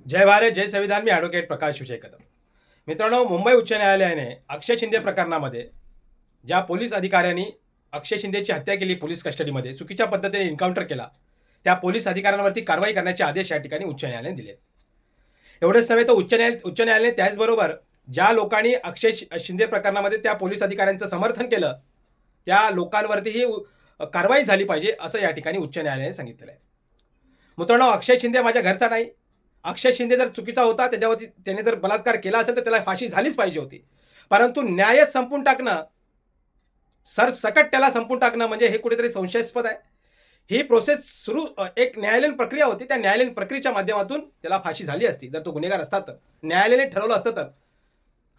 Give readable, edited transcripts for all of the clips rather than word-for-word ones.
जय भारत जय संविधान. मी ॲडव्होकेट प्रकाश विजय कदम. मित्रांनो, मुंबई उच्च न्यायालयाने अक्षय शिंदे प्रकरणामध्ये ज्या पोलीस अधिकाऱ्यांनी अक्षय शिंदेची हत्या केली पोलीस कस्टडीमध्ये, चुकीच्या पद्धतीने एन्काउंटर केला, त्या पोलीस अधिकाऱ्यांवरती कारवाई करण्याचे आदेश या ठिकाणी उच्च न्यायालयाने दिले. एवढंच नव्हे तर उच्च न्यायालयाने त्याचबरोबर ज्या लोकांनी शिंदे प्रकरणामध्ये त्या पोलीस अधिकाऱ्यांचं समर्थन केलं, त्या लोकांवरतीही कारवाई झाली पाहिजे, असं या ठिकाणी उच्च न्यायालयाने सांगितलेलं आहे. मित्रांनो, अक्षय शिंदे माझ्या घरचा नाही. अक्षय शिंदे जर चुकीचा होता, त्याच्यावरती त्याने जर बलात्कार केला असेल, तर त्याला फाशी झालीच पाहिजे होती. परंतु न्यायच संपून टाकणं, सरसकट त्याला संपून टाकणं म्हणजे हे कुठेतरी संशयास्पद आहे. ही प्रोसेस एक न्यायालयीन प्रक्रिया होती. त्या न्यायालयीन प्रक्रियेच्या माध्यमातून त्याला फाशी झाली असती, जर तो गुन्हेगार असता तर. न्यायालयाने ठरवलं असतं तर.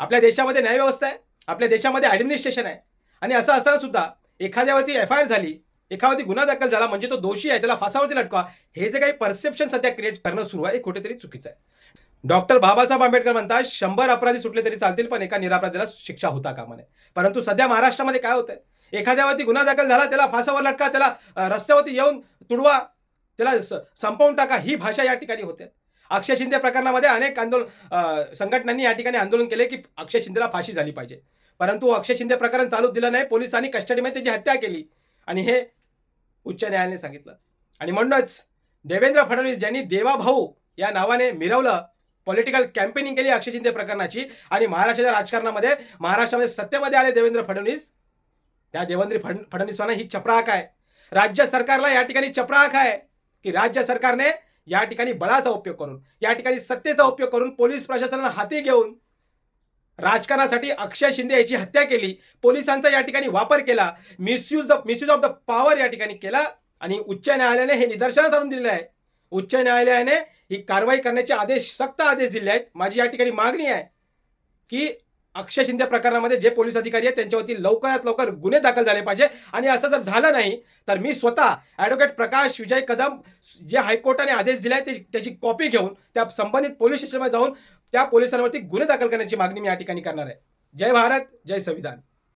आपल्या देशामध्ये न्यायव्यवस्था आहे, आपल्या देशामध्ये ॲडमिनिस्ट्रेशन आहे आणि असं असताना सुद्धा एखाद्यावरती एफ-आय-आर झाली, एखाद्यावरती गुन्हा दाखल झाला म्हणजे तो दोषी आहे, त्याला फासावरती लटकवा. हे जे काही परसेप्शन सध्या क्रिएट करणं सुरू आहे, हे कुठेतरी चुकीचं आहे. डॉक्टर बाबासाहेब आंबेडकर म्हणतात, 100 अपराधी सुटले तरी चालतील, पण एका निरपराधीला शिक्षा होता कामा नये. परंतु सध्या महाराष्ट्रामध्ये काय होतंय? एखाद्यावरती गुन्हा दाखल झाला, त्याला फासावर लटका, त्याला रस्त्यावरती येऊन तुडवा, त्याला संपवून टाका, ही भाषा या ठिकाणी होते. अक्षय शिंदे प्रकरणामध्ये अनेक संघटनांनी या ठिकाणी आंदोलन केले, की अक्षय शिंदेला फाशी झाली पाहिजे. परंतु अक्षय शिंदे प्रकरण चालूच दिलं नाही. पोलिसांनी कस्टडीमध्ये त्याची हत्या केली आणि हे उच्च न्यायालयाने सांगितलं. आणि म्हणूनच देवेंद्र फडणवीस ज्यांनी देवाभाऊ या नावाने मिरवलं, पॉलिटिकल कॅम्पेनिंग केली अक्षय शिंदे प्रकरणाची आणि महाराष्ट्राच्या राजकारणामध्ये, महाराष्ट्रामध्ये सत्तेमध्ये आले देवेंद्र फडणवीस. त्या देवेंद्र फडणवीसांना ही चपराक आहे. राज्य सरकारला या ठिकाणी चपराक आहे, की राज्य सरकारने या ठिकाणी बळाचा उपयोग करून, या ठिकाणी सत्तेचा उपयोग करून, पोलीस प्रशासनाला हाती घेऊन राजकारणासाठी अक्षय शिंदे याची हत्या केली. पोलिसांचा या ठिकाणी वापर केला. मिसयूज ऑफ द पॉवर या ठिकाणी केला आणि उच्च न्यायालयाने हे निदर्शनास आणून दिलेलं आहे. उच्च न्यायालयाने ही कारवाई करण्याचे आदेश, सक्त आदेश दिले आहेत. माझी या ठिकाणी मागणी आहे, की अक्षय शिंदे प्रकरणामध्ये जे पोलीस अधिकारी आहेत त्यांच्यावरती लवकरात लवकर गुन्हे दाखल झाले पाहिजे आणि असं जर झालं नाही तर मी स्वतः ॲडव्होकेट प्रकाश विजय कदम जे हायकोर्टाने आदेश दिले आहेत त्याची कॉपी घेऊन त्या संबंधित पोलीस स्टेशनमध्ये जाऊन त्या पोलिसांवरती गुन्हे दाखल करण्याची मागणी मी या ठिकाणी करणार आहे. जय भारत, जय संविधान.